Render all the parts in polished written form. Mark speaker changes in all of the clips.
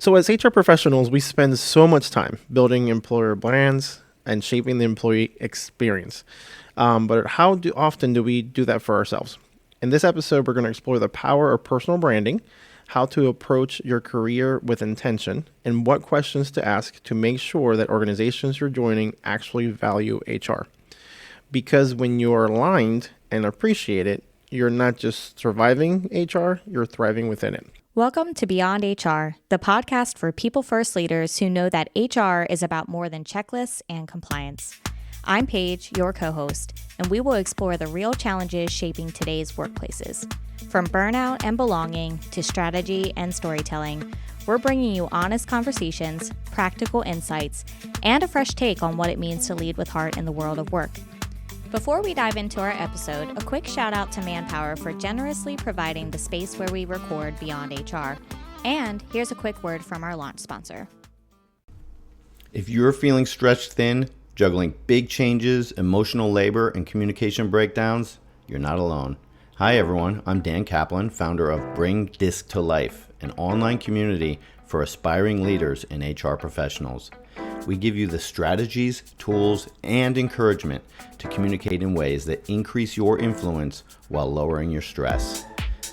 Speaker 1: So, as HR professionals, we spend so much time building employer brands and shaping the employee experience. But how often do we do that for ourselves? In this episode, we're going to explore the power of personal branding, how to approach your career with intention, and what questions to ask to make sure that organizations you're joining actually value HR. Because when you're aligned and appreciate it, you're not just surviving HR, you're thriving within it.
Speaker 2: Welcome to Beyond HR, the podcast for people first leaders who know that HR is about more than checklists and compliance. I'm Paige, your co-host, and we will explore the real challenges shaping today's workplaces. From burnout and belonging to strategy and storytelling, we're bringing you honest conversations, practical insights, and a fresh take on what it means to lead with heart in the world of work. Before we dive into our episode, a quick shout out to Manpower for generously providing the space where we record Beyond HR. And here's a quick word from our launch sponsor.
Speaker 3: If you're feeling stretched thin, juggling big changes, emotional labor, and communication breakdowns, you're not alone. Hi everyone, I'm Dan Kaplan, founder of Bring Disc to Life, an online community for aspiring leaders and HR professionals. We give you the strategies, tools, and encouragement to communicate in ways that increase your influence while lowering your stress.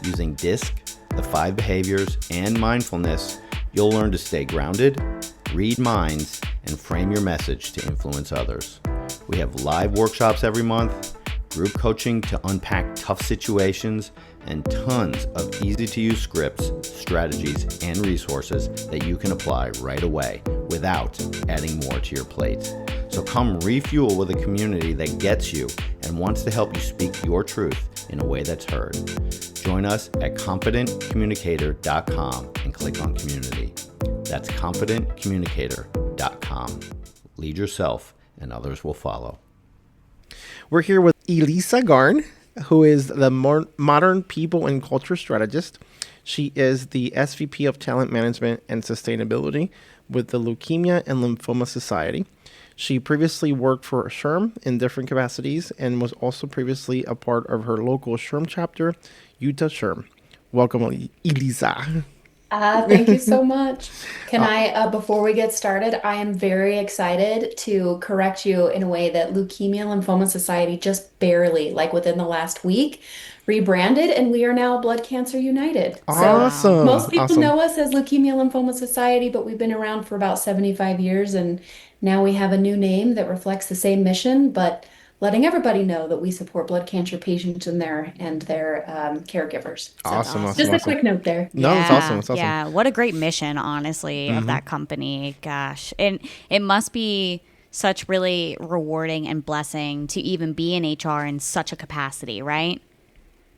Speaker 3: Using DISC, the 5 behaviors, and mindfulness, you'll learn to stay grounded, read minds, and frame your message to influence others. We have live workshops every month, group coaching to unpack tough situations, and tons of easy-to-use scripts, strategies, and resources that you can apply right away without adding more to your plate. So come refuel with a community that gets you and wants to help you speak your truth in a way that's heard. Join us at confidentcommunicator.com and click on community. That's confidentcommunicator.com. Lead yourself and others will follow.
Speaker 1: We're here with Elisa Garn, who is the modern people and culture strategist. She is the SVP of Talent Management and Sustainability with the Leukemia and Lymphoma Society. She previously worked for SHRM in different capacities and was also previously a part of her local SHRM chapter, Utah SHRM. Welcome, Elisa.
Speaker 4: Thank you so much. Can I, before we get started, I am very excited to correct you in a way that Leukemia Lymphoma Society just barely, like within the last week, rebranded, and we are now Blood Cancer United.
Speaker 1: Awesome.
Speaker 4: Most people
Speaker 1: Awesome.
Speaker 4: know us as Leukemia Lymphoma Society, but we've been around for about 75 years, and now we have a new name that reflects the same mission, but letting everybody know that we support blood cancer patients and their caregivers. So
Speaker 1: Awesome.
Speaker 4: just a quick note there.
Speaker 1: No, it's awesome. It's awesome.
Speaker 2: Yeah, what a great mission, honestly, of that company. Gosh, and it must be such really rewarding and blessing to even be in HR in such a capacity, right?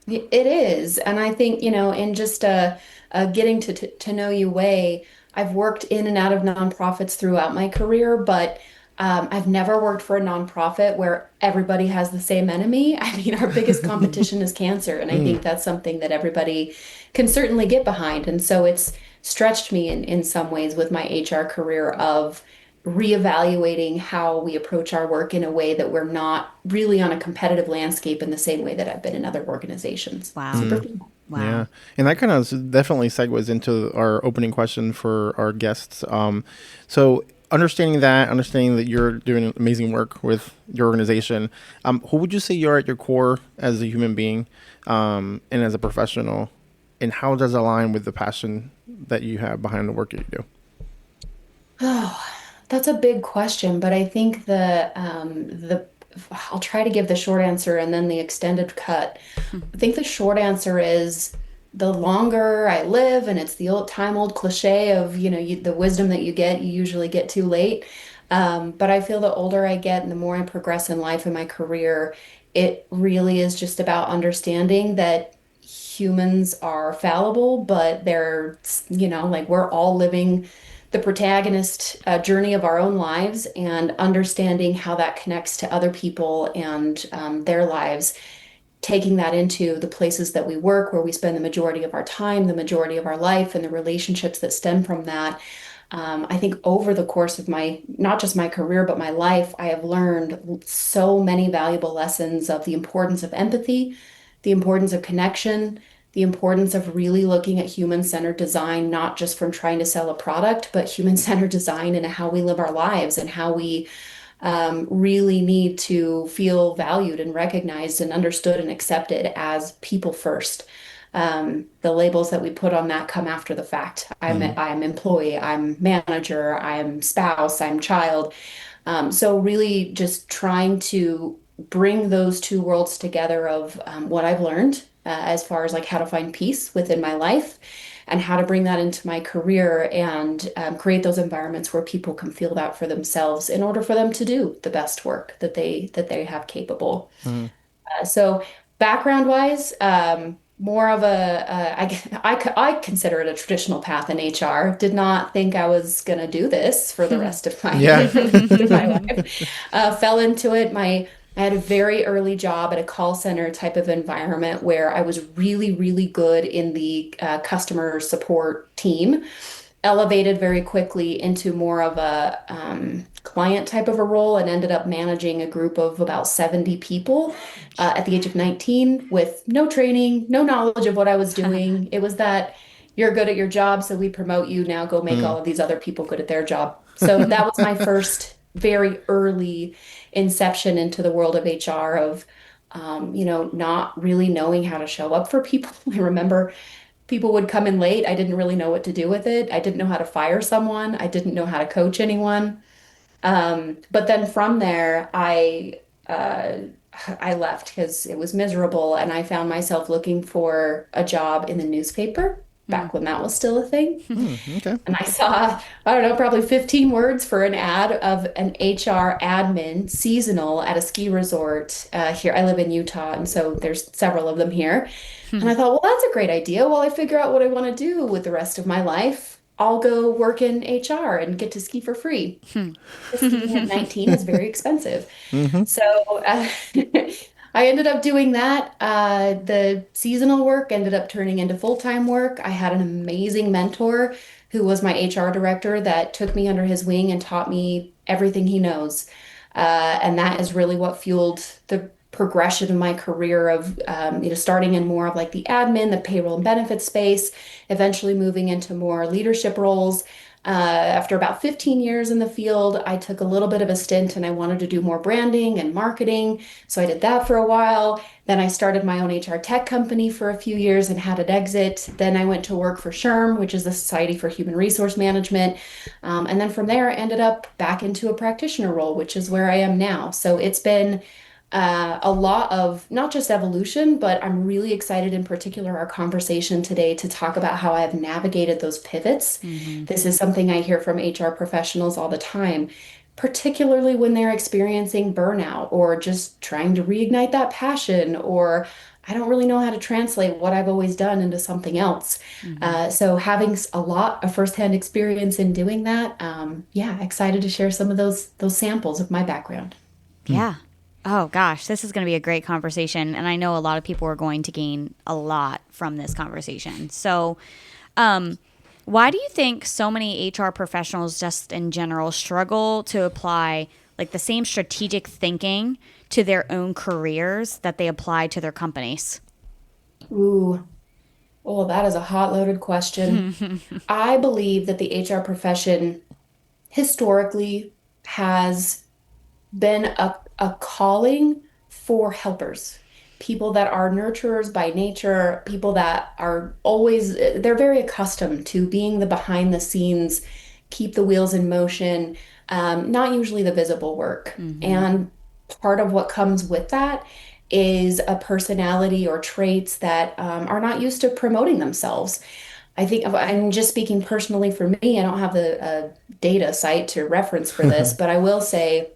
Speaker 4: It is. And I think, in just getting to know you way, I've worked in and out of nonprofits throughout my career, but I've never worked for a nonprofit where everybody has the same enemy. I mean, our biggest competition is cancer. And I think that's something that everybody can certainly get behind. And so it's stretched me in some ways with my HR career of reevaluating how we approach our work in a way that we're not really on a competitive landscape in the same way that I've been in other organizations.
Speaker 2: Wow.
Speaker 4: Super fun.
Speaker 2: Wow.
Speaker 1: Yeah. And that kind of definitely segues into our opening question for our guests. So understanding that you're doing amazing work with your organization, who would you say you are at your core as a human being and as a professional, and how does it align with the passion that you have behind the work that you do?
Speaker 4: Oh, that's a big question, but I think I'll try to give the short answer and then the extended cut. I think the short answer is the longer I live, and it's the old cliche of, the wisdom that you usually get too late. But I feel the older I get and the more I progress in life and my career, it really is just about understanding that humans are fallible, but they're, we're all living the protagonist journey of our own lives, and understanding how that connects to other people and their lives, taking that into the places that we work, where we spend the majority of our time, the majority of our life, and the relationships that stem from that. I think over the course of not just my career, but my life, I have learned so many valuable lessons of the importance of empathy, the importance of connection, the importance of really looking at human-centered design, not just from trying to sell a product, but human-centered design and how we live our lives and how we really need to feel valued and recognized and understood and accepted as people first. The labels that we put on that come after the fact. I'm employee, I'm manager, I'm spouse, I'm child. So really just trying to bring those two worlds together of what I've learned as far as like how to find peace within my life and how to bring that into my career and create those environments where people can feel that for themselves in order for them to do the best work that they have capable. So background wise, more of I consider it a traditional path in HR. Did not think I was going to do this for the rest of my,
Speaker 1: Yeah.
Speaker 4: for the rest of my life. Fell into it. I had a very early job at a call center type of environment where I was really, really good in the customer support team, elevated very quickly into more of a client type of a role and ended up managing a group of about 70 people at the age of 19 with no training, no knowledge of what I was doing. It was that you're good at your job, so we promote you. Now go make all of these other people good at their job. So that was my first very early inception into the world of HR of, not really knowing how to show up for people. I remember people would come in late. I didn't really know what to do with it. I didn't know how to fire someone. I didn't know how to coach anyone. But then from there, I left because it was miserable, and I found myself looking for a job in the newspaper back when that was still a thing.
Speaker 1: Okay.
Speaker 4: And I saw, I don't know, probably 15 words for an ad of an HR admin seasonal at a ski resort here. I live in Utah, and so there's several of them here. And I thought, well, that's a great idea. While I figure out what I want to do with the rest of my life, I'll go work in HR and get to ski for free. Skiing at 19 is very expensive. So I ended up doing that. The seasonal work ended up turning into full-time work. I had an amazing mentor who was my HR director that took me under his wing and taught me everything he knows. And that is really what fueled the progression of my career of starting in more of like the admin, the payroll and benefits space, eventually moving into more leadership roles. After about 15 years in the field, I took a little bit of a stint and I wanted to do more branding and marketing. So I did that for a while. Then I started my own HR tech company for a few years and had an exit. Then I went to work for SHRM, which is the Society for Human Resource Management. And then from there, I ended up back into a practitioner role, which is where I am now. So it's been a lot of not just evolution, but I'm really excited in particular our conversation today to talk about how I have navigated those pivots. This is something I hear from HR professionals all the time, particularly when they're experiencing burnout or just trying to reignite that passion, or I don't really know how to translate what I've always done into something else. So having a lot of firsthand experience in doing that, excited to share some of those samples of my background.
Speaker 2: Yeah. Oh gosh, this is going to be a great conversation, and I know a lot of people are going to gain a lot from this conversation. So, why do you think so many HR professionals just in general struggle to apply like the same strategic thinking to their own careers that they apply to their companies?
Speaker 4: Ooh, oh, that is a hot loaded question. I believe that the HR profession historically has been a calling for helpers, people that are nurturers by nature, people that are always, they're very accustomed to being the behind the scenes, keep the wheels in motion, not usually the visible work. And part of what comes with that is a personality or traits that are not used to promoting themselves. I think I'm just speaking personally for me. I don't have the data site to reference for this, but I will say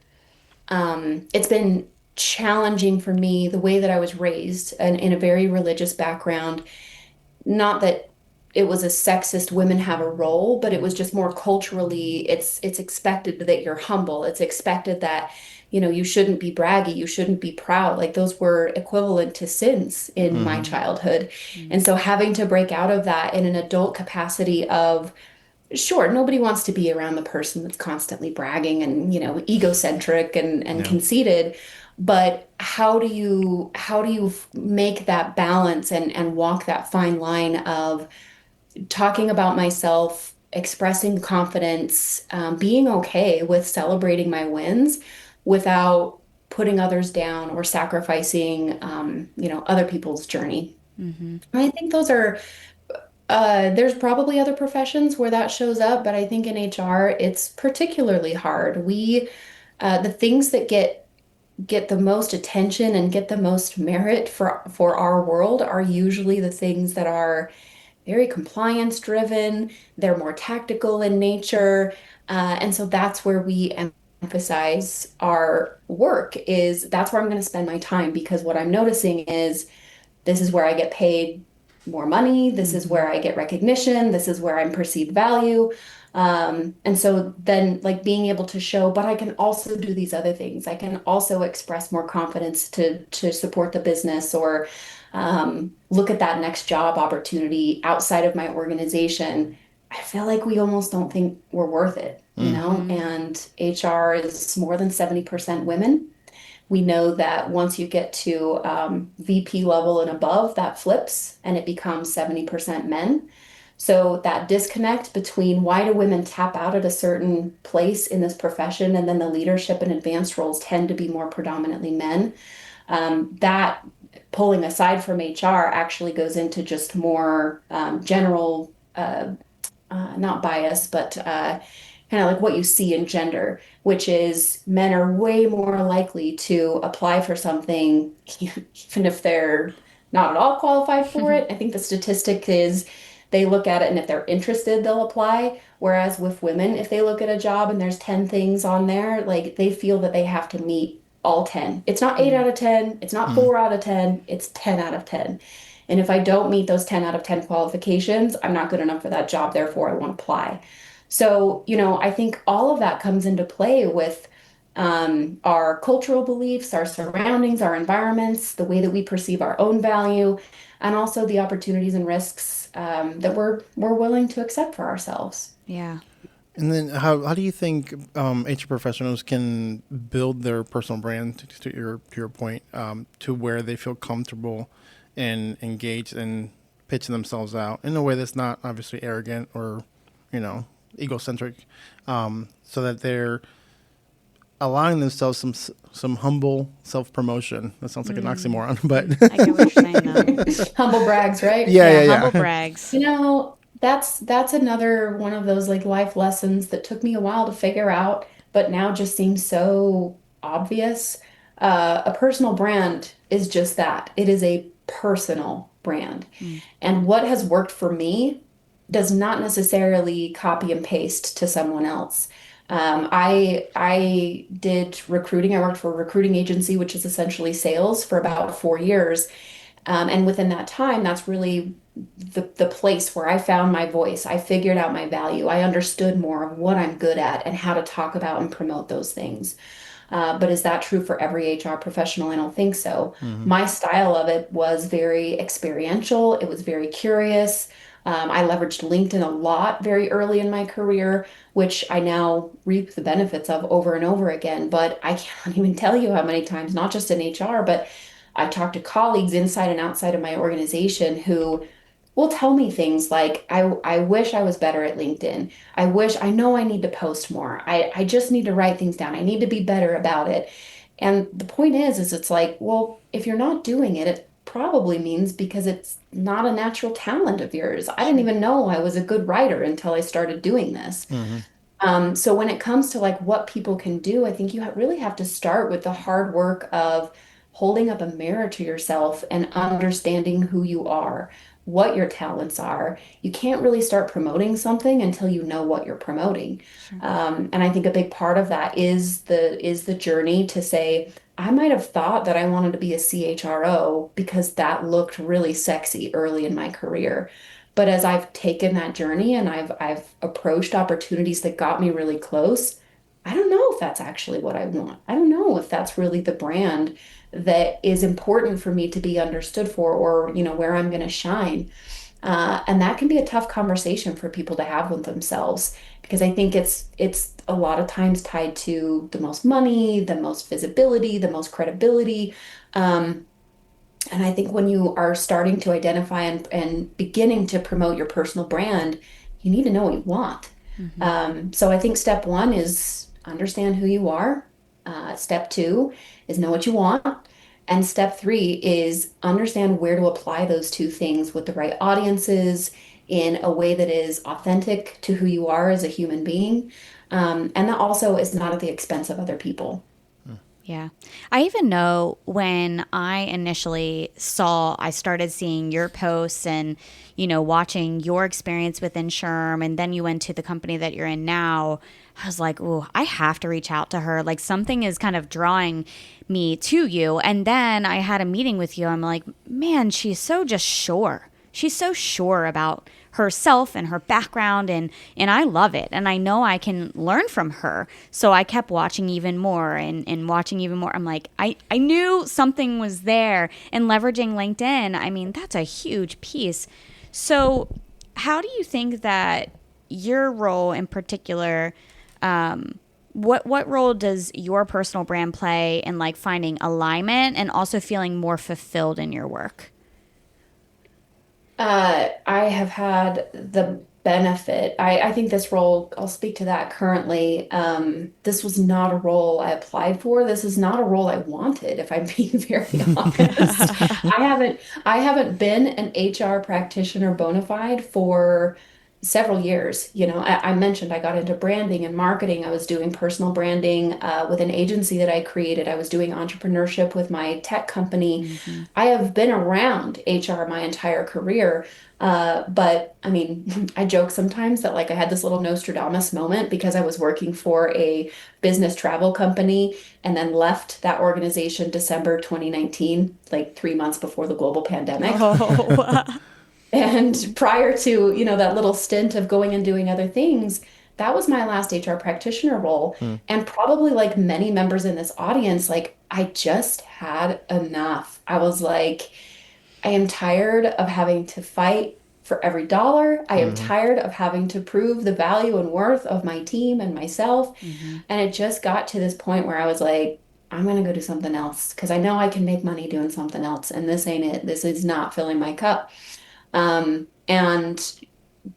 Speaker 4: it's been challenging for me the way that I was raised and in a very religious background. Not that it was a sexist women have a role, but it was just more culturally, it's expected that you're humble. It's expected that, you shouldn't be braggy, you shouldn't be proud. Like those were equivalent to sins in my childhood. And so having to break out of that in an adult capacity of sure, nobody wants to be around the person that's constantly bragging and, egocentric and
Speaker 1: Yeah.
Speaker 4: conceited. But how do you make that balance and walk that fine line of talking about myself, expressing confidence, being okay with celebrating my wins without putting others down or sacrificing, other people's journey.
Speaker 2: Mm-hmm.
Speaker 4: And I think those are, there's probably other professions where that shows up, but I think in HR, it's particularly hard. The things that get the most attention and get the most merit for our world are usually the things that are very compliance driven. They're more tactical in nature. And so that's where we emphasize our work is that's where I'm going to spend my time because what I'm noticing is this is where I get paid more money. This is
Speaker 2: Mm-hmm.
Speaker 4: where I get recognition. This is where I'm perceived value. And so then like being able to show, but I can also do these other things. I can also express more confidence to support the business or look at that next job opportunity outside of my organization. I feel like we almost don't think we're worth it,
Speaker 1: Mm.
Speaker 4: and HR is more than 70% women. We know that once you get to VP level and above, that flips and it becomes 70% men. So that disconnect between why do women tap out at a certain place in this profession and then the leadership and advanced roles tend to be more predominantly men. That pulling aside from HR actually goes into just more general not bias, but kind of like what you see in gender, which is men are way more likely to apply for something, even if they're not at all qualified for it. I think the statistic is they look at it and if they're interested, they'll apply. Whereas with women, if they look at a job and there's 10 things on there, like they feel that they have to meet all 10. It's not 8 out of 10, it's not
Speaker 1: Mm.
Speaker 4: 4 out of 10, it's 10 out of 10. And if I don't meet those 10 out of 10 qualifications, I'm not good enough for that job, therefore I won't apply. So, I think all of that comes into play with our cultural beliefs, our surroundings, our environments, the way that we perceive our own value, and also the opportunities and risks that we're willing to accept for ourselves.
Speaker 2: Yeah.
Speaker 1: And then how do you think HR professionals can build their personal brand to your point to where they feel comfortable and engaged and pitching themselves out in a way that's not obviously arrogant or egocentric, so that they're allowing themselves some humble self promotion. That sounds like an oxymoron, but
Speaker 2: I get what you're saying, though.
Speaker 4: Humble brags, right?
Speaker 1: yeah,
Speaker 2: Yeah,
Speaker 1: yeah,
Speaker 2: humble
Speaker 1: yeah.
Speaker 2: brags.
Speaker 4: That's another one of those like life lessons that took me a while to figure out, but now just seems so obvious. A personal brand is just that. It is a personal brand.
Speaker 2: Mm.
Speaker 4: And what has worked for me does not necessarily copy and paste to someone else. I did recruiting. I worked for a recruiting agency, which is essentially sales for about 4 years. And within that time, that's really the place where I found my voice. I figured out my value. I understood more of what I'm good at and how to talk about and promote those things. But is that true for every HR professional? I don't think so.
Speaker 1: Hmm.
Speaker 4: My style of it was very experiential. It was very curious. I leveraged LinkedIn a lot very early in my career, which I now reap the benefits of over and over again. But I can't even tell you how many times, not just in HR, but I talked to colleagues inside and outside of my organization who will tell me things like, I wish I was better at LinkedIn. I know I need to post more. I just need to write things down. I need to be better about it. And the point is it's like, well, if you're not doing it, it probably means because it's not a natural talent of yours. I didn't
Speaker 2: Sure.
Speaker 4: even know I was a good writer until I started doing this.
Speaker 1: Hmm.
Speaker 4: So when it comes to like what people can do, I think you really have to start with the hard work of holding up a mirror to yourself and understanding who you are, what your talents are. You can't really start promoting something until you know what you're promoting.
Speaker 2: Sure.
Speaker 4: And I think a big part of that is the journey to say, I might have thought that I wanted to be a CHRO because that looked really sexy early in my career. But as I've taken that journey and I've approached opportunities that got me really close, I don't know if that's actually what I want. I don't know if that's really the brand that is important for me to be understood for or, where I'm going to shine. And that can be a tough conversation for people to have with themselves because I think it's a lot of times tied to the most money, the most visibility, the most credibility. Um, and I think when you are starting to identify and beginning to promote your personal brand, you need to know what you want.
Speaker 2: Mm-hmm.
Speaker 4: So I think step one is understand who you are. Step two is know what you want. And step three is understand where to apply those two things with the right audiences in a way that is authentic to who you are as a human being. And that also is not at the expense of other people.
Speaker 2: Yeah. I even know when I initially I started seeing your posts and, watching your experience within Sherm, and then you went to the company that you're in now. I was like, oh, I have to reach out to her. Like something is kind of drawing me to you. And then I had a meeting with you. I'm like, man, she's so just sure. She's so sure about herself and her background, and I love it, and I know I can learn from her. So I kept watching even more and watching even more. I'm like, I knew something was there, and leveraging LinkedIn, I mean, that's a huge piece. So how do you think that your role in particular, what role does your personal brand play in like finding alignment and also feeling more fulfilled in your work?
Speaker 4: I have had the benefit. I think this role, I'll speak to that currently. This was not a role I applied for. This is not a role I wanted, if I'm being very honest. I haven't been an HR practitioner bona fide for several years. I mentioned I got into branding and marketing. I was doing personal branding with an agency that I created. I was doing entrepreneurship with my tech company.
Speaker 2: Mm-hmm.
Speaker 4: I have been around HR my entire career. But I mean, I joke sometimes that like I had this little Nostradamus moment because I was working for a business travel company and then left that organization December 2019, like 3 months before the global pandemic.
Speaker 2: Oh.
Speaker 4: And prior to, that little stint of going and doing other things, that was my last HR practitioner role.
Speaker 1: Hmm.
Speaker 4: And probably like many members in this audience, like I just had enough. I was like, I am tired of having to fight for every dollar. I am
Speaker 1: Hmm.
Speaker 4: tired of having to prove the value and worth of my team and myself.
Speaker 2: Mm-hmm.
Speaker 4: And it just got to this point where I was like, I'm going to go do something else because I know I can make money doing something else. And this ain't it. This is not filling my cup. And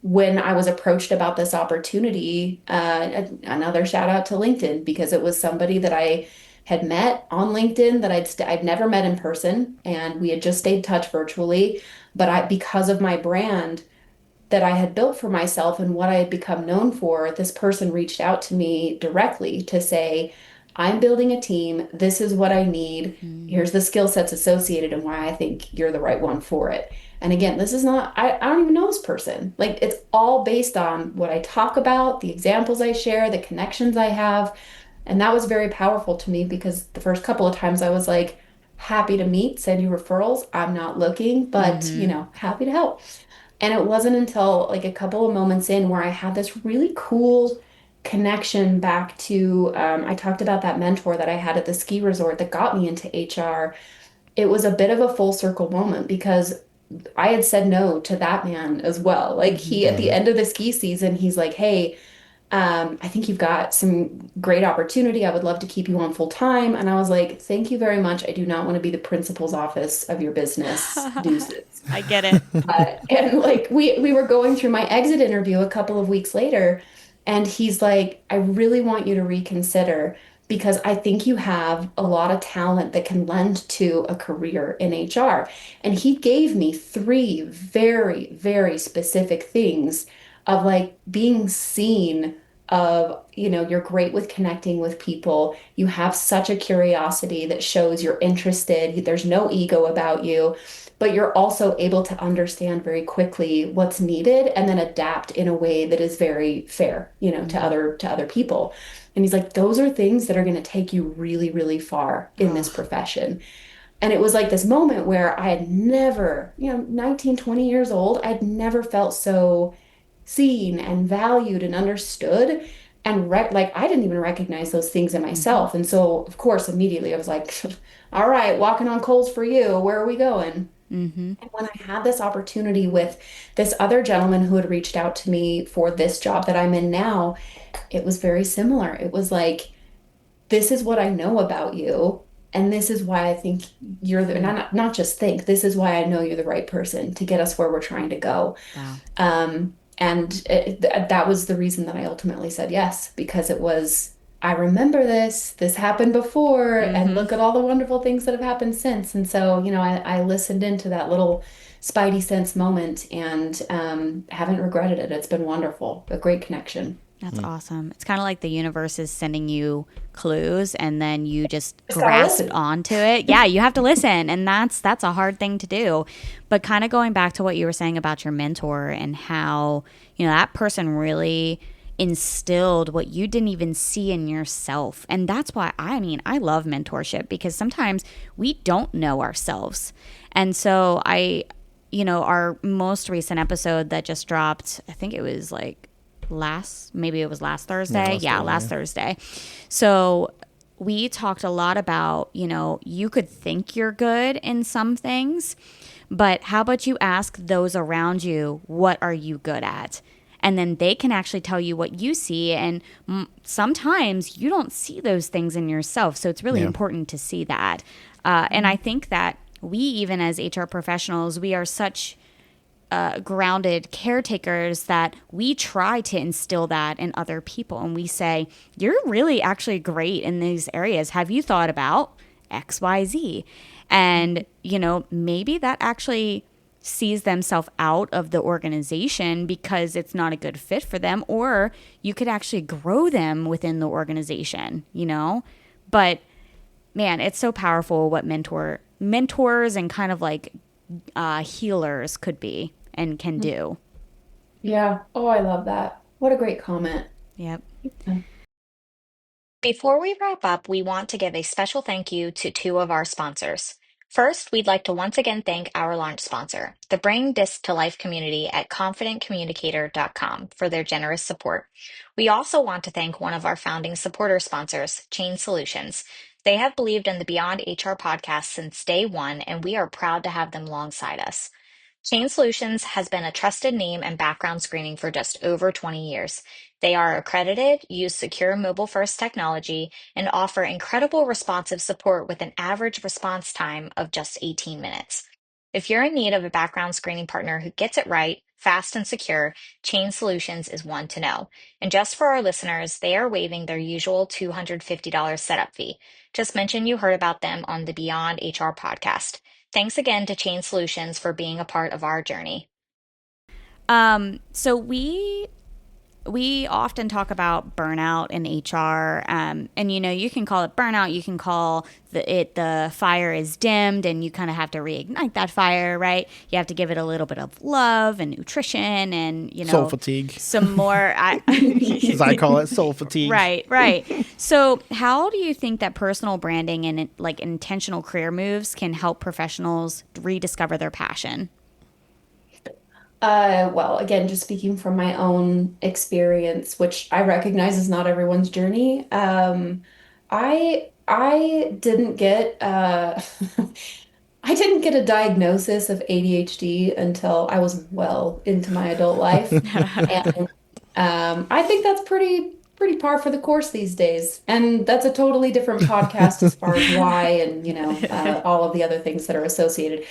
Speaker 4: when I was approached about this opportunity, another shout out to LinkedIn because it was somebody that I had met on LinkedIn that I'd never met in person, and we had just stayed in touch virtually. But because of my brand that I had built for myself and what I had become known for, this person reached out to me directly to say, I'm building a team. This is what I need. Here's the skill sets associated and why I think you're the right one for it. And again, this is not, I don't even know this person. Like it's all based on what I talk about, the examples I share, the connections I have. And that was very powerful to me because the first couple of times I was like, happy to meet, send you referrals. I'm not looking, but
Speaker 2: Mm-hmm.
Speaker 4: happy to help. And it wasn't until like a couple of moments in where I had this really cool connection back to, I talked about that mentor that I had at the ski resort that got me into HR. It was a bit of a full circle moment because I had said no to that man as well. Like
Speaker 2: Mm-hmm.
Speaker 4: he, at the end of the ski season, he's like, hey, I think you've got some great opportunity. I would love to keep you on full time. And I was like, thank you very much. I do not want to be the principal's office of your business. Deuces.
Speaker 2: I get it.
Speaker 4: And like we were going through my exit interview a couple of weeks later, and he's like, I really want you to reconsider because I think you have a lot of talent that can lend to a career in HR. And he gave me three very, very specific things of like being seen of, you're great with connecting with people. You have such a curiosity that shows you're interested. There's no ego about you, but you're also able to understand very quickly what's needed and then adapt in a way that is very fair, to other people. And he's like, those are things that are going to take you really, really far in this
Speaker 2: Oh.
Speaker 4: profession. And it was like this moment where I had never, 19, 20 years old, I'd never felt so seen and valued and understood. And like I didn't even recognize those things in
Speaker 2: Mm-hmm.
Speaker 4: myself. And so, of course, immediately I was like, all right, walking on coals for you. Where are we going? And when I had this opportunity with this other gentleman who had reached out to me for this job that I'm in now, it was very similar. It was like, this is what I know about you. And this is why I think you're the, not just think, this is why I know you're the right person to get us where we're trying to go.
Speaker 2: Wow.
Speaker 4: That was the reason that I ultimately said yes, because it was, I remember this happened before, and look at all the wonderful things that have happened since. And so, I listened into that little spidey sense moment and haven't regretted it. It's been wonderful, a great connection.
Speaker 2: That's awesome. It's kind of like the universe is sending you clues and then you just
Speaker 4: Just gotta
Speaker 2: grasp
Speaker 4: listen.
Speaker 2: onto it. Yeah, you have to listen, and that's a hard thing to do. But kind of going back to what you were saying about your mentor and how, that person really instilled what you didn't even see in yourself. And that's why I love mentorship, because sometimes we don't know ourselves. And so our most recent episode that just dropped, I think it was like maybe it was last Thursday. Yeah, last Thursday. So we talked a lot about, you could think you're good in some things, but how about you ask those around you, what are you good at? And then they can actually tell you what you see. And sometimes you don't see those things in yourself. So it's really important to see that. And I think that we, even as HR professionals, we are such grounded caretakers that we try to instill that in other people. And we say, you're really actually great in these areas. Have you thought about XYZ? And, maybe that actually sees themselves out of the organization because it's not a good fit for them, or you could actually grow them within the organization, But man, it's so powerful what mentors and kind of like healers could be and can do.
Speaker 4: Yeah. Oh, I love that. What a great comment.
Speaker 2: Yep.
Speaker 5: Before we wrap up, we want to give a special thank you to two of our sponsors. First, we'd like to once again thank our launch sponsor, the Bring Disc to Life community at confidentcommunicator.com, for their generous support. We also want to thank one of our founding supporter sponsors, Chain Solutions. They have believed in the Beyond HR podcast since day one, and we are proud to have them alongside us. Chain Solutions has been a trusted name and background screening for just over 20 years. They are accredited, use secure mobile first technology, and offer incredible responsive support with an average response time of just 18 minutes. If you're in need of a background screening partner who gets it right, fast and secure, Chain Solutions is one to know. And just for our listeners, they are waiving their usual $250 setup fee. Just mention you heard about them on the Beyond HR podcast. Thanks again to Chain Solutions for being a part of our journey.
Speaker 2: So we often talk about burnout in HR, and you can call it burnout. You can call the fire is dimmed, and you kind of have to reignite that fire, right? You have to give it a little bit of love and nutrition, and
Speaker 1: Soul fatigue.
Speaker 2: some more.
Speaker 1: As I call it, soul fatigue.
Speaker 2: Right. So, how do you think that personal branding and like intentional career moves can help professionals rediscover their passion?
Speaker 4: Well, again, just speaking from my own experience, which I recognize is not everyone's journey. I didn't get I didn't get a diagnosis of ADHD until I was well into my adult life, and I think that's pretty par for the course these days. And that's a totally different podcast as far as why and all of the other things that are associated.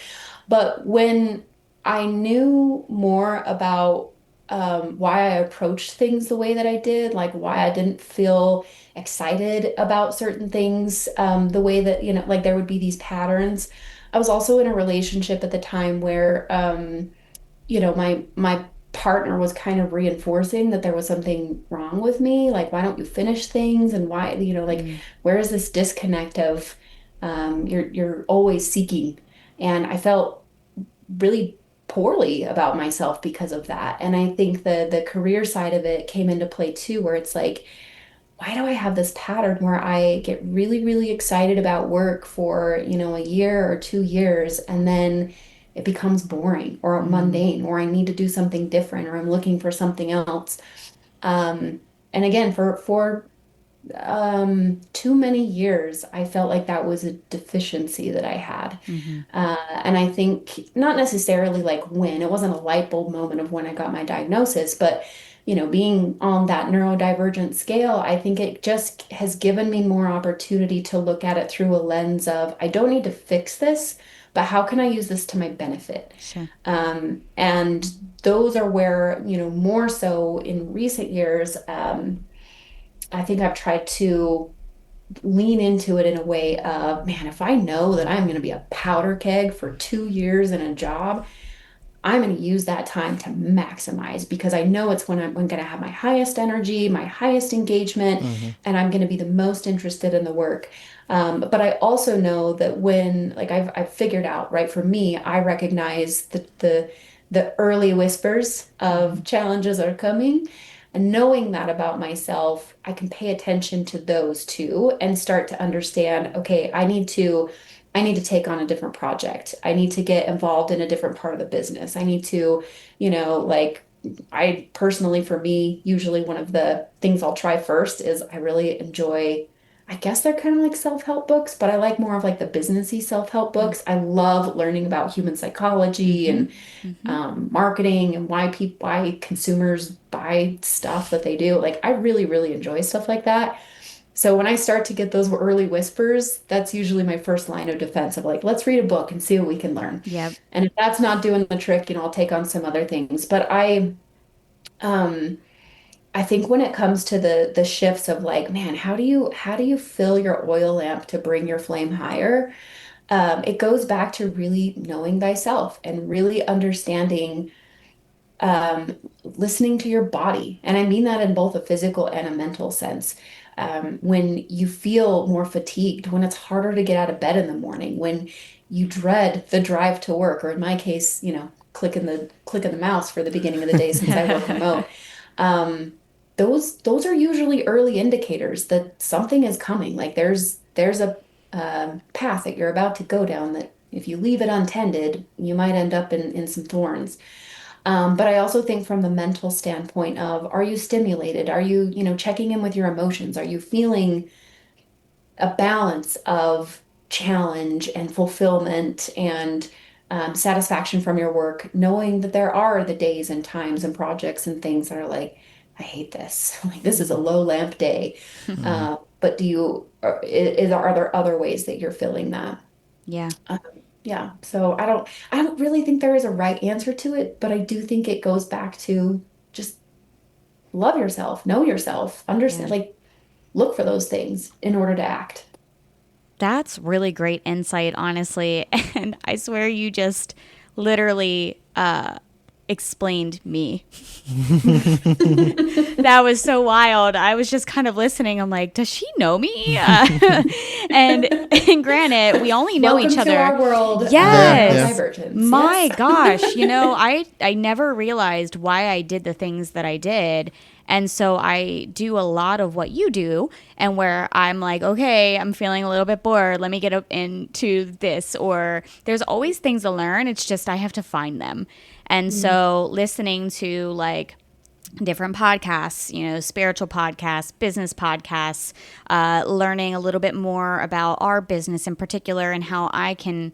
Speaker 4: But when I knew more about why I approached things the way that I did, like why I didn't feel excited about certain things, the way that, like there would be these patterns. I was also in a relationship at the time where, my partner was kind of reinforcing that there was something wrong with me. Like, why don't you finish things? And why, like, where is this disconnect of you're always seeking? And I felt really poorly about myself because of that. And I think the career side of it came into play too, where it's like, why do I have this pattern where I get really, really excited about work for, a year or 2 years, and then it becomes boring or mundane, or I need to do something different, or I'm looking for something else. And again, for too many years, I felt like that was a deficiency that I had.
Speaker 2: Mm-hmm.
Speaker 4: And I think not necessarily like when, it wasn't a light bulb moment of when I got my diagnosis, but being on that neurodivergent scale, I think it just has given me more opportunity to look at it through a lens of I don't need to fix this, but how can I use this to my benefit?
Speaker 2: Sure.
Speaker 4: And those are where, more so in recent years, I think I've tried to lean into it in a way of, man, if I know that I'm going to be a powder keg for 2 years in a job, I'm going to use that time to maximize because I know it's when I'm going to have my highest energy, my highest engagement,
Speaker 1: Mm-hmm.
Speaker 4: and I'm going to be the most interested in the work. But I also know that when, like, I've figured out, right, for me, I recognize the early whispers of challenges are coming. And knowing that about myself, I can pay attention to those too and start to understand, okay, I need to take on a different project. I need to get involved in a different part of the business. I need to, like I personally, for me, usually one of the things I'll try first is I really enjoy, I guess they're kind of like self-help books, but I like more of like the businessy self-help books. I love learning about human psychology
Speaker 2: Mm-hmm.
Speaker 4: and
Speaker 2: Mm-hmm.
Speaker 4: marketing and why consumers buy stuff that they do. Like I really, really enjoy stuff like that. So when I start to get those early whispers, that's usually my first line of defense of like, let's read a book and see what we can learn.
Speaker 2: Yep.
Speaker 4: And if that's not doing the trick, I'll take on some other things. But um, I think when it comes to the shifts of like, man, how do you fill your oil lamp to bring your flame higher? It goes back to really knowing thyself and really understanding listening to your body. And I mean that in both a physical and a mental sense. When you feel more fatigued, when it's harder to get out of bed in the morning, when you dread the drive to work, or in my case, clicking the mouse for the beginning of the day since I work remote. Um, those are usually early indicators that something is coming. Like there's a path that you're about to go down that if you leave it untended, you might end up in some thorns. But I also think from the mental standpoint of, are you stimulated? Are you, checking in with your emotions? Are you feeling a balance of challenge and fulfillment and satisfaction from your work, knowing that there are the days and times and projects and things that are like, I hate this. Like this is a low lamp day.
Speaker 1: Mm-hmm.
Speaker 4: But are there other ways that you're filling that?
Speaker 2: Yeah.
Speaker 4: Um, yeah, so I don't really think there is a right answer to it, but I do think it goes back to just love yourself, know yourself,
Speaker 2: Yeah.
Speaker 4: understand, like look for those things in order to act.
Speaker 2: That's really great insight, honestly. And I swear you just literally explained me. That was so wild. I was just kind of listening. I'm like, does she know me? And granted, we only know
Speaker 4: Welcome
Speaker 2: each
Speaker 4: to
Speaker 2: other.
Speaker 4: our world
Speaker 1: Yeah,
Speaker 4: of
Speaker 1: yeah.
Speaker 2: Yes.
Speaker 4: divergence.
Speaker 2: My
Speaker 4: Yes.
Speaker 2: gosh. I never realized why I did the things that I did. And so I do a lot of what you do, and where I'm like, okay, I'm feeling a little bit bored. Let me get up into this. Or there's always things to learn. It's just I have to find them. And so listening to like different podcasts, spiritual podcasts, business podcasts, learning a little bit more about our business in particular and how I can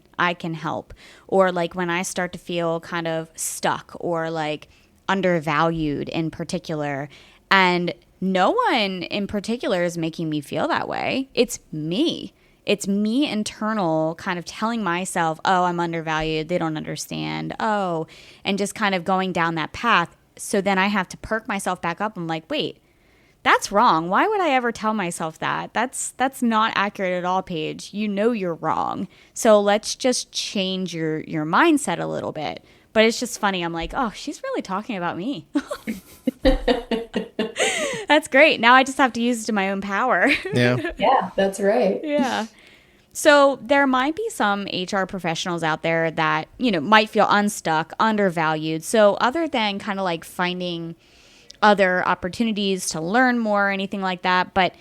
Speaker 2: help. Or like when I start to feel kind of stuck or like undervalued in particular, and no one in particular is making me feel that way. It's me. It's me internal kind of telling myself, oh, I'm undervalued. They don't understand. Oh, and just kind of going down that path. So then I have to perk myself back up. I'm like, wait, that's wrong. Why would I ever tell myself that? That's not accurate at all, Paige. You know you're wrong. So let's just change your mindset a little bit. But it's just funny. I'm like, oh, she's really talking about me. That's great. Now I just have to use it to my own power.
Speaker 1: Yeah.
Speaker 4: Yeah, that's right.
Speaker 2: Yeah. So there might be some HR professionals out there that, might feel unstuck, undervalued. So other than kind of like finding other opportunities to learn more or anything like that, but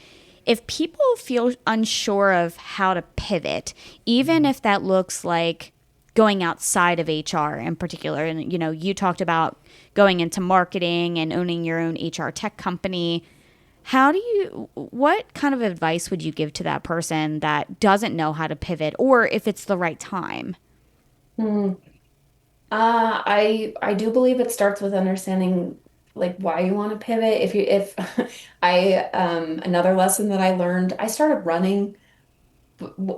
Speaker 2: if people feel unsure of how to pivot, even if that looks like going outside of HR in particular, and you talked about going into marketing and owning your own HR tech company, What kind of advice would you give to that person that doesn't know how to pivot or if it's the right time?
Speaker 4: Hmm. I do believe it starts with understanding like why you want to pivot. If I another lesson that I learned, I started running.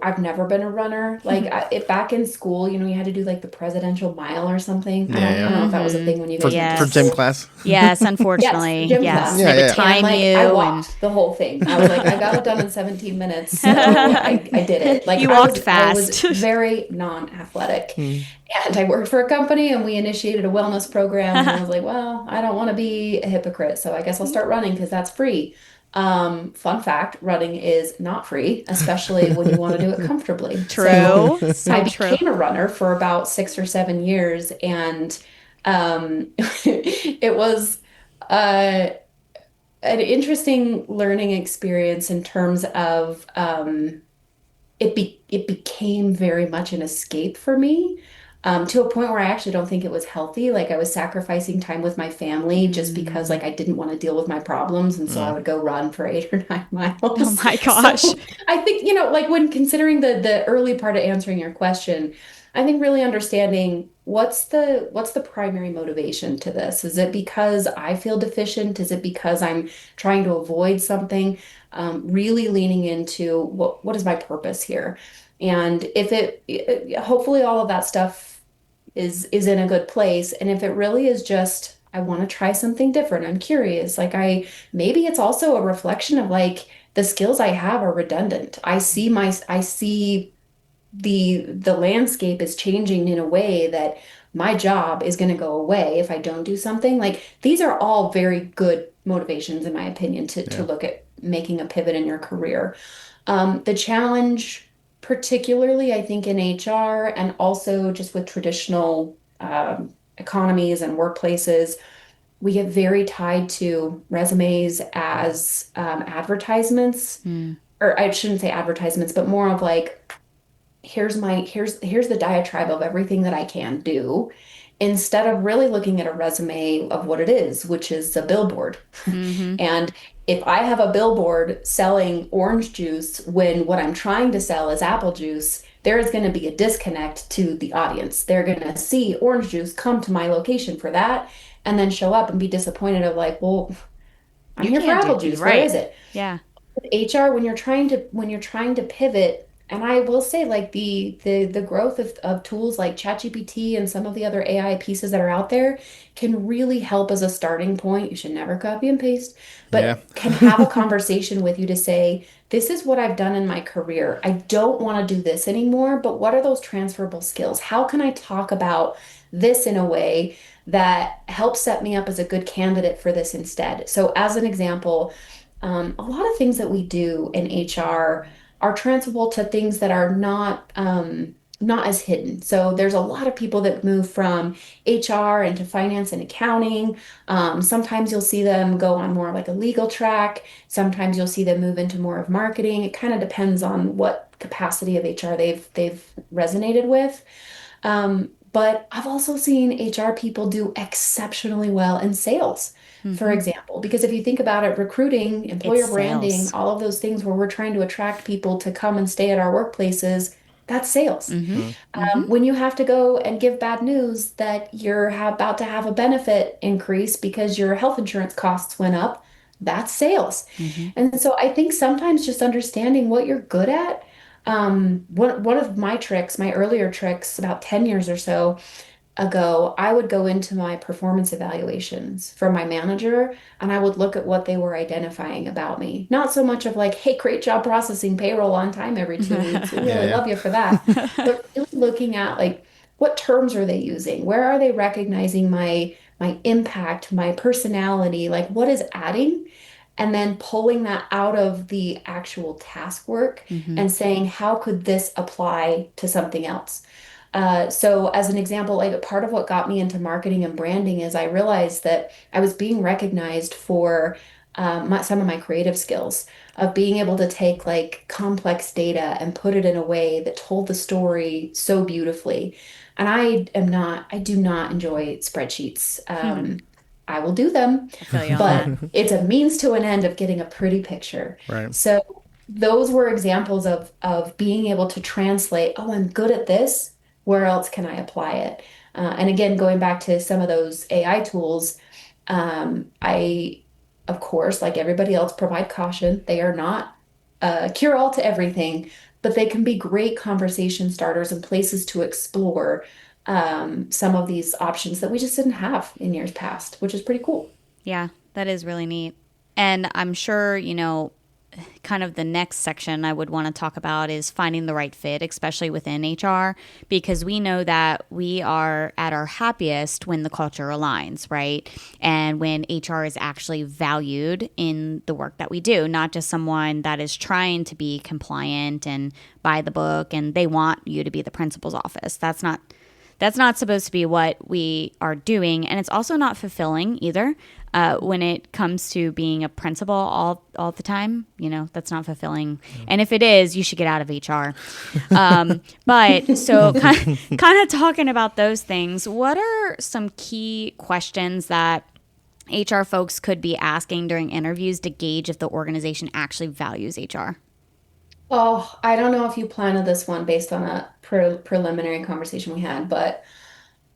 Speaker 4: I've never been a runner. Like back in school, you had to do like the presidential mile or something.
Speaker 1: Yeah,
Speaker 4: I
Speaker 1: yeah.
Speaker 4: don't know if that was a thing when you
Speaker 1: For
Speaker 4: guys went to
Speaker 1: for gym
Speaker 2: Yes.
Speaker 4: school.
Speaker 1: class.
Speaker 2: Yes,
Speaker 4: Yes,
Speaker 2: unfortunately.
Speaker 4: gym
Speaker 2: Yes.
Speaker 4: class.
Speaker 2: They
Speaker 1: Yeah,
Speaker 2: would
Speaker 1: yeah.
Speaker 4: And
Speaker 2: time
Speaker 4: like I
Speaker 2: you and
Speaker 4: walked the whole thing. I was like, I got it done in 17 minutes, so I did it. Like
Speaker 2: you
Speaker 4: I
Speaker 2: walked
Speaker 4: was I was
Speaker 2: fast.
Speaker 4: very non-athletic.
Speaker 1: Mm.
Speaker 4: And I worked for a company and we initiated a wellness program and I was like, well, I don't want to be a hypocrite, so I guess I'll start running because that's free. Fun fact, running is not free, especially when you want to do it comfortably. So
Speaker 2: True.
Speaker 4: I
Speaker 2: So true.
Speaker 4: became a runner for about 6 or 7 years, and it was uh, an interesting learning experience in terms of it became very much an escape for me, to a point where I actually don't think it was healthy. Like I was sacrificing time with my family just because like I didn't want to deal with my problems, and so I
Speaker 1: Mm.
Speaker 4: would go run for 8 or 9 miles.
Speaker 2: Oh my gosh.
Speaker 4: So I think, like when considering the early part of answering your question, I think really understanding what's the primary motivation to this. Is it because I feel deficient? Is it because I'm trying to avoid something? Really leaning into what is my purpose here, and if hopefully all of that stuff is in a good place, and if it really is just I want to try something different, I'm curious, like maybe it's also a reflection of like the skills I have are redundant. I see the landscape is changing in a way that my job is going to go away if I don't do something. Like these are all very good motivations, in my opinion, to
Speaker 1: Yeah.
Speaker 4: look at making a pivot in your career. The challenge, particularly, I think, in HR and also just with traditional economies and workplaces, we get very tied to resumes as advertisements,
Speaker 2: Mm.
Speaker 4: or I shouldn't say advertisements, but more of like, here's the diatribe of everything that I can do, instead of really looking at a resume of what it is, which is a billboard.
Speaker 2: Mm-hmm.
Speaker 4: And if I have a billboard selling orange juice when what I'm trying to sell is apple juice, there is going to be a disconnect to the audience. They're going to see orange juice, come to my location for that, and then show up and be disappointed of like, well, I'm
Speaker 2: You
Speaker 4: here for
Speaker 2: can't do
Speaker 4: apple
Speaker 2: you
Speaker 4: juice. Where
Speaker 2: right.
Speaker 4: is it?
Speaker 2: Yeah.
Speaker 4: HR, when you're trying to pivot, and I will say like the growth of tools like ChatGPT and some of the other AI pieces that are out there can really help as a starting point. You should never copy and paste,
Speaker 1: Yeah.
Speaker 4: but can have a conversation with you to say, this is what I've done in my career. I don't want to do this anymore, but what are those transferable skills? How can I talk about this in a way that helps set me up as a good candidate for this instead? So as an example, a lot of things that we do in HR are transferable to things that are not as hidden. So there's a lot of people that move from HR into finance and accounting. Sometimes you'll see them go on more like a legal track. Sometimes you'll see them move into more of marketing. It kind of depends on what capacity of HR they've resonated with. But I've also seen HR people do exceptionally well in sales, for
Speaker 2: Mm-hmm.
Speaker 4: example, because if you think about it, recruiting,
Speaker 2: It's
Speaker 4: employer branding,
Speaker 2: sales.
Speaker 4: all of those things where we're trying to attract people to come and stay at our workplaces, that's sales.
Speaker 2: Mm-hmm.
Speaker 1: Mm.
Speaker 2: Mm-hmm.
Speaker 4: When you have to go and give bad news that you're about to have a benefit increase because your health insurance costs went up, that's sales.
Speaker 2: Mm-hmm.
Speaker 4: And so I think sometimes just understanding what you're good at. One of my tricks, my earlier tricks about 10 years or so ago, I would go into my performance evaluations from my manager and I would look at what they were identifying about me. Not so much of like, hey, great job processing payroll on time every 2 weeks. We
Speaker 1: Yeah,
Speaker 4: really
Speaker 1: yeah.
Speaker 4: love you for that. But really looking at like, what terms are they using? Where are they recognizing my impact, my personality? Like what is adding? And then pulling that out of the actual task work
Speaker 2: Mm-hmm.
Speaker 4: and saying, how could this apply to something else? So as an example, like part of what got me into marketing and branding is I realized that I was being recognized for some of my creative skills of being able to take like complex data and put it in a way that told the story so beautifully. And I do not enjoy spreadsheets. I will do them,
Speaker 2: I feel you on
Speaker 4: but
Speaker 2: that.
Speaker 4: it's a means to an end of getting a pretty picture.
Speaker 1: Right.
Speaker 4: So those were examples of being able to translate, oh, I'm good at this. Where else can I apply it? And again, going back to some of those AI tools, I, of course, like everybody else, provide caution. They are not cure all to everything, but they can be great conversation starters and places to explore some of these options that we just didn't have in years past, which is pretty cool.
Speaker 2: Yeah, that is really neat. And I'm sure, kind of the next section I would want to talk about is finding the right fit, especially within HR, because we know that we are at our happiest when the culture aligns, right? And when HR is actually valued in the work that we do, not just someone that is trying to be compliant and by the book and they want you to be the principal's office. That's not supposed to be what we are doing, and it's also not fulfilling either. When it comes to being a principal all the time, that's not fulfilling. And if it is, you should get out of HR. But so kind of talking about those things, what are some key questions that HR folks could be asking during interviews to gauge if the organization actually values HR?
Speaker 4: Oh, I don't know if you planned this one based on a preliminary conversation we had, but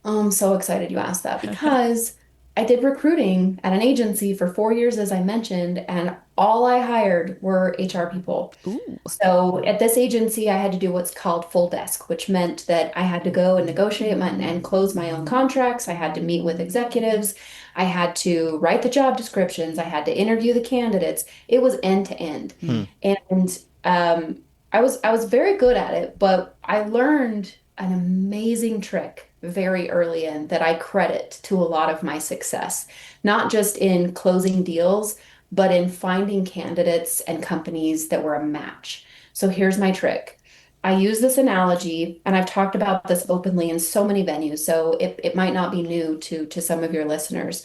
Speaker 4: I'm so excited you asked that because I did recruiting at an agency for 4 years, as I mentioned, and all I hired were HR people.
Speaker 2: Ooh.
Speaker 4: So at this agency, I had to do what's called full desk, which meant that I had to go and negotiate and close my own contracts. I had to meet with executives. I had to write the job descriptions. I had to interview the candidates. It was end to end.
Speaker 1: Hmm.
Speaker 4: And I was very good at it, but I learned an amazing trick very early in that I credit to a lot of my success, not just in closing deals, but in finding candidates and companies that were a match. So here's my trick. I use this analogy, and I've talked about this openly in so many venues, so it might not be new to some of your listeners.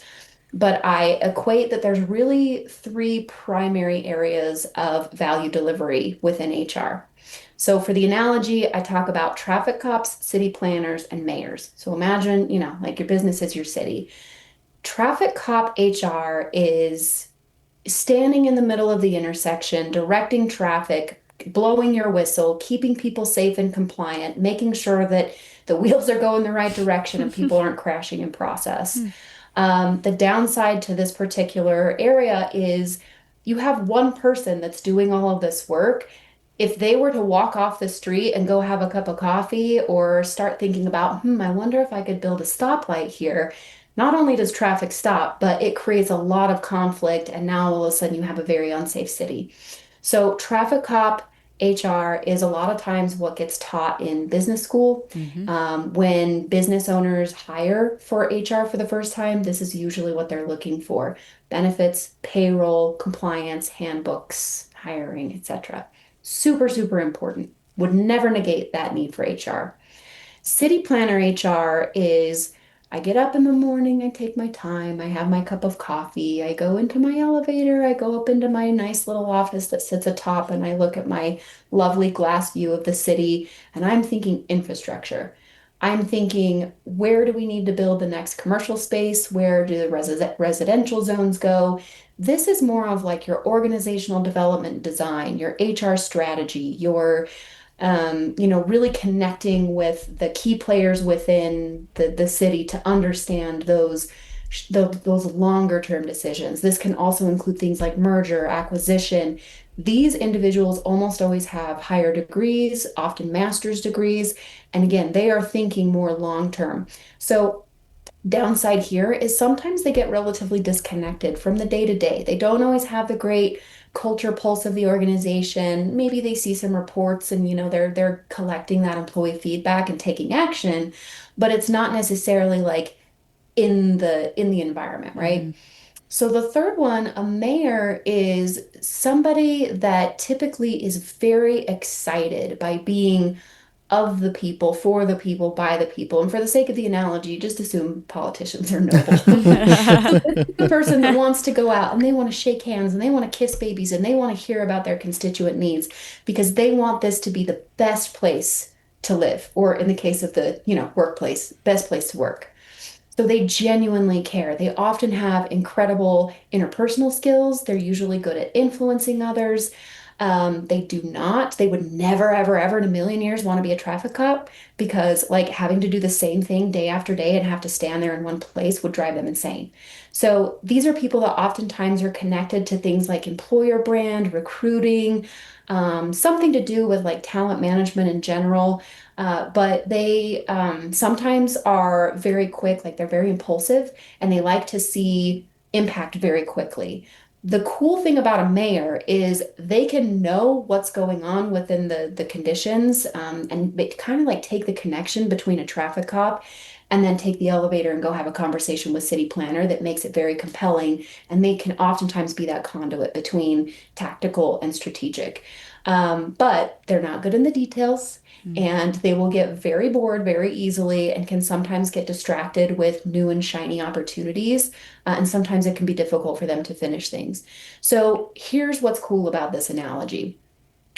Speaker 4: But I equate that there's really three primary areas of value delivery within HR. So for the analogy, I talk about traffic cops, city planners, and mayors. So imagine, like your business is your city. Traffic cop HR is standing in the middle of the intersection, directing traffic, blowing your whistle, keeping people safe and compliant, making sure that the wheels are going the right direction and people aren't crashing in process. The downside to this particular area is you have one person that's doing all of this work. If they were to walk off the street and go have a cup of coffee or start thinking about, I wonder if I could build a stoplight here, not only does traffic stop, but it creates a lot of conflict. And now all of a sudden you have a very unsafe city. So traffic cop HR is a lot of times what gets taught in business school.
Speaker 2: Mm-hmm.
Speaker 4: When business owners hire for HR for the first time, this is usually what they're looking for: benefits, payroll, compliance, handbooks, hiring, etc. Super, super important. Would never negate that need for HR. City planner HR is I get up in the morning, I take my time, I have my cup of coffee, I go into my elevator, I go up into my nice little office that sits atop, and I look at my lovely glass view of the city, and I'm thinking infrastructure. I'm thinking, where do we need to build the next commercial space? Where do the residential zones go? This is more of like your organizational development design, your HR strategy, your really connecting with the key players within the city to understand those longer term decisions. This can also include things like merger, acquisition. These individuals almost always have higher degrees, often master's degrees, and again, they are thinking more long term. So downside here is sometimes they get relatively disconnected from the day to day. They don't always have the great culture pulse of the organization. Maybe they see some reports and they're collecting that employee feedback and taking action, but it's not necessarily like in the environment, right?
Speaker 2: Mm-hmm.
Speaker 4: So the third one, a mayor, is somebody that typically is very excited by being of the people, for the people, by the people. And for the sake of the analogy, just assume politicians are noble. So this is the person that wants to go out and they want to shake hands and they want to kiss babies and they want to hear about their constituent needs because they want this to be the best place to live, or in the case of the, workplace, best place to work. So they genuinely care. They often have incredible interpersonal skills. They're usually good at influencing others. They would never, ever, ever in a million years want to be a traffic cop because, like, having to do the same thing day after day and have to stand there in one place would drive them insane. So these are people that oftentimes are connected to things like employer brand, recruiting, something to do with like talent management in general. But they sometimes are very quick, like they're very impulsive, and they like to see impact very quickly. The cool thing about a mayor is they can know what's going on within the conditions, and they kind of like take the connection between a traffic cop and then take the elevator and go have a conversation with city planner that makes it very compelling. And they can oftentimes be that conduit between tactical and strategic. But they're not good in the details. And they will get very bored very easily and can sometimes get distracted with new and shiny opportunities. And sometimes it can be difficult for them to finish things. So here's what's cool about this analogy.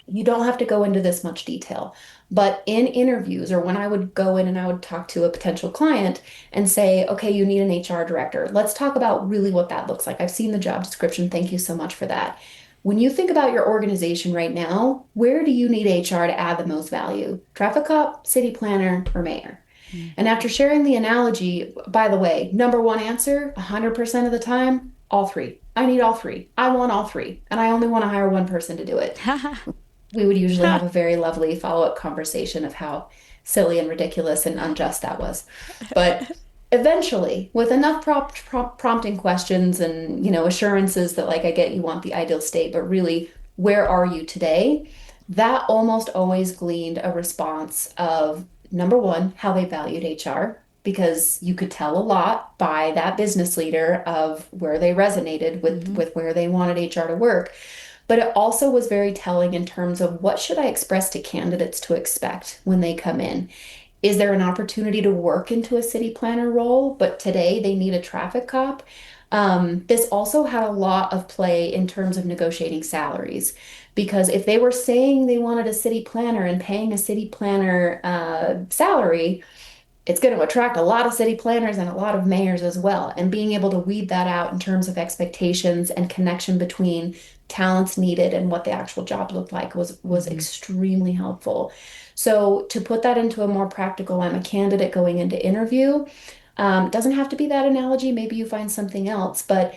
Speaker 4: You don't have to go into this much detail, but in interviews or when I would go in and I would talk to a potential client and say, okay, you need an HR director. Let's talk about really what that looks like. I've seen the job description. Thank you so much for that. When you think about your organization right now, where do you need HR to add the most value? Traffic cop, city planner, or mayor? And after sharing the analogy, by the way, number one answer, 100% of the time, all three. I need all three. I want all three. And I only want to hire one person to do it. We would usually have a very lovely follow-up conversation of how silly and ridiculous and unjust that was. But eventually, with enough prompting questions and, assurances that like I get you want the ideal state, but really, where are you today? That almost always gleaned a response of number one, how they valued HR, because you could tell a lot by that business leader of where they resonated with where they wanted HR to work. But it also was very telling in terms of what should I express to candidates to expect when they come in. Is there an opportunity to work into a city planner role, but today they need a traffic cop? This also had a lot of play in terms of negotiating salaries, because if they were saying they wanted a city planner and paying a city planner salary, it's going to attract a lot of city planners and a lot of mayors as well. And being able to weed that out in terms of expectations and connection between talents needed and what the actual job looked like was extremely helpful. So to put that into a more practical, I'm a candidate going into interview. Doesn't have to be that analogy. Maybe you find something else, but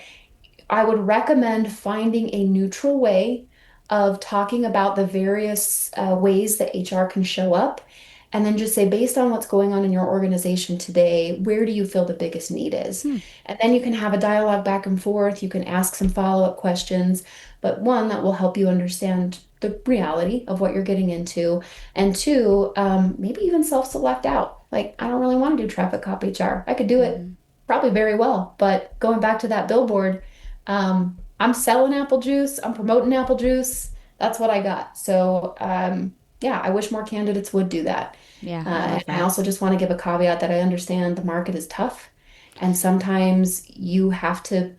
Speaker 4: I would recommend finding a neutral way of talking about the various ways that HR can show up. And then just say, based on what's going on in your organization today, where do you feel the biggest need is? And then you can have a dialogue back and forth. You can ask some follow-up questions, but one that will help you understand the reality of what you're getting into. And two, maybe even self-select out. Like, I don't really want to do traffic cop HR. I could do it probably very well, but going back to that billboard, I'm selling apple juice. I'm promoting apple juice. That's what I got. So, yeah, I wish more candidates would do that.
Speaker 2: Yeah, I love
Speaker 4: And I
Speaker 2: that.
Speaker 4: also just want to give a caveat that I understand the market is tough, and sometimes you have to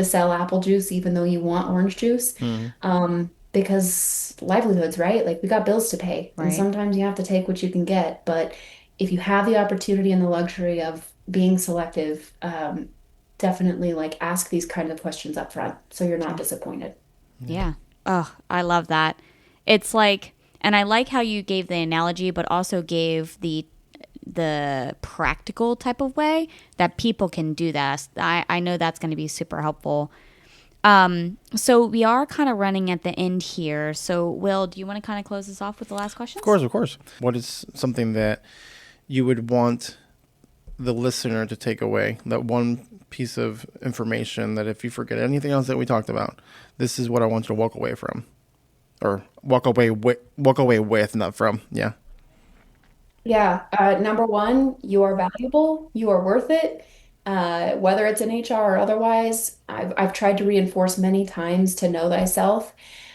Speaker 4: sell apple juice even though you want orange juice, because livelihoods, right? Like we got bills to pay, and
Speaker 2: Right.
Speaker 4: sometimes you have to take what you can get. But if you have the opportunity and the luxury of being selective, definitely like ask these kind of questions up front so you're not disappointed.
Speaker 2: Yeah. Oh, I love that. It's like, and I like how you gave the analogy, but also gave the practical type of way that people can do that. I know that's going to be super helpful. So we are kind of running at the end here. So Will, do you want to kind of close this off with the last question?
Speaker 1: Of course, of course. What is something that you would want the listener to take away? That one piece of information that if you forget anything else that we talked about, this is what I want you to walk away from. Or walk away with, not from. Yeah.
Speaker 4: Yeah, number one, you are valuable, you are worth it. Whether it's in HR or otherwise, I've tried to reinforce many times to know thyself.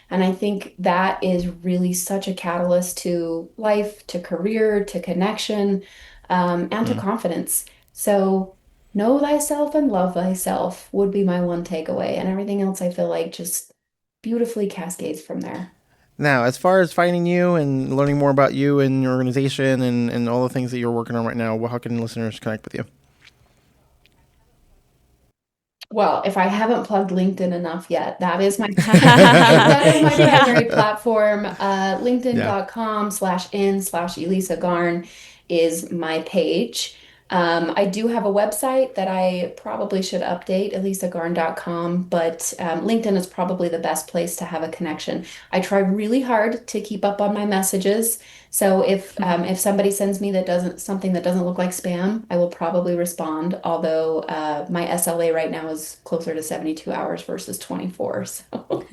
Speaker 4: And I think that is really such a catalyst to life, to career, to connection, and to confidence. So know thyself and love thyself would be my one takeaway. And everything else I feel like just beautifully cascades from there.
Speaker 1: Now, as far as finding you and learning more about you and your organization and all the things that you're working on right now, how can listeners connect with you?
Speaker 4: Well, if I haven't plugged LinkedIn enough yet, that is my that is my primary platform. LinkedIn.com/in/Elisa Garn is my page. I do have a website that I probably should update, elisagarn.com, but LinkedIn is probably the best place to have a connection. I try really hard to keep up on my messages. So if somebody sends me something that doesn't look like spam, I will probably respond. Although my SLA right now is closer to 72 hours versus 24. So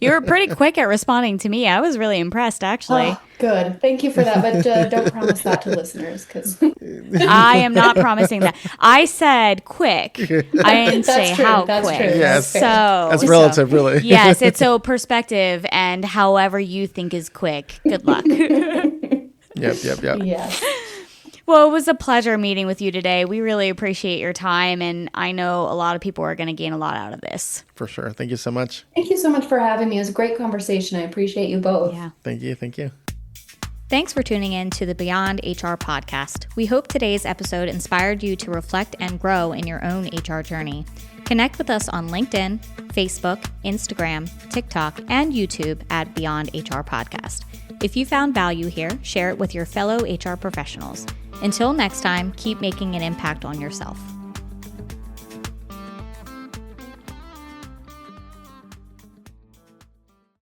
Speaker 2: You were pretty quick at responding to me. I was really impressed, actually.
Speaker 4: oh, good. Thank you for that. But don't promise that to listeners because
Speaker 2: I am not promising that. I said quick. I didn't say
Speaker 4: true.
Speaker 2: how
Speaker 4: That's
Speaker 2: quick.
Speaker 4: true.
Speaker 1: Yes.
Speaker 2: So
Speaker 1: That's relative, really.
Speaker 2: Yes, it's so perspective and however you think is quick. Good luck.
Speaker 1: Yep.
Speaker 4: yes.
Speaker 2: Well, it was a pleasure meeting with you today. We really appreciate your time, and I know a lot of people are going to gain a lot out of this.
Speaker 1: For sure. Thank you so much.
Speaker 4: Thank you so much for having me. It was a great conversation. I appreciate you both.
Speaker 2: Yeah.
Speaker 1: Thank you.
Speaker 2: Thanks for tuning in to the Beyond HR podcast. We hope today's episode inspired you to reflect and grow in your own HR journey. Connect with us on LinkedIn, Facebook, Instagram, TikTok, and YouTube at Beyond HR Podcast. If you found value here, share it with your fellow HR professionals. Until next time, keep making an impact on yourself.